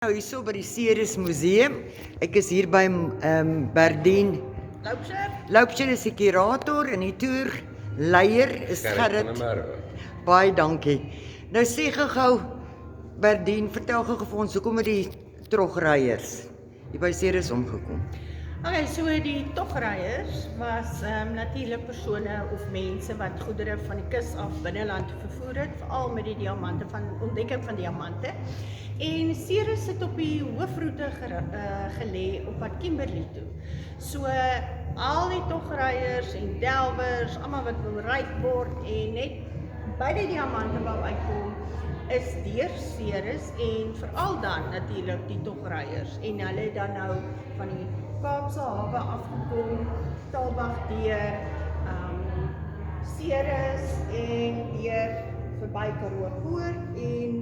Nou hierso by die Ceres Museum. Ek is hier by Berdien Loupsher is die kurator en die toerleier is Gerrit. Baie dankie. Nou sê gou Berdien, vertel gou vir ons hoekom het die trogryers hier by Ceres omgekom? Okay, so die togryers was natuurlik persone of mense wat goedere van die kus af binneland vervoer het, veral met die diamante ontdekking van diamante. En Ceres sit op die hoofroete gelê op pad Kimberley toe. So al die togryers en delwers, almal wat wil ryk word en net by die diamante wou uitkom, is deur Ceres en veral dan natuurlik die togryers. En hulle het dan nou van die Kaapse hawe afgekom, Taalbag deur Ceres en deur verby Karoo Poort en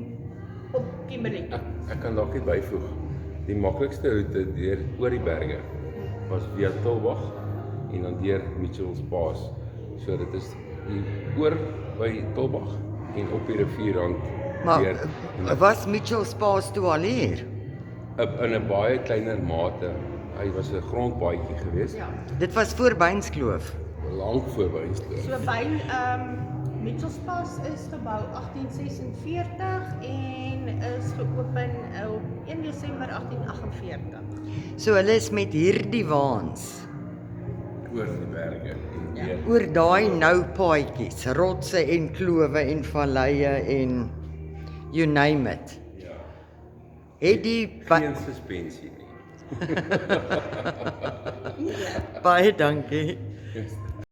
op Kimberley. Ek kan dalk net byvoeg. Die maklikste roete oor die berge was via Taalbag en dan deur Mitchells Pass. So dit is oor by Taalbag en op die rivierrand. Maar was Mitchells Pass toe al hier? In 'n baie kleiner mate. Hy was 'n grondpaadjie geweest. Ja. Dit was voor Beinskloof. Lank voor Beinskloof. So by Mitchells Pass is gebou 1846 en is geopen op 1 Desember 1848. So hulle is met hierdie waans Oor die berge en deur. oor daai nou paadjies, rotse en klowe en valleie en you name it. Ja. Het die Geen suspensie nie. baie dankie.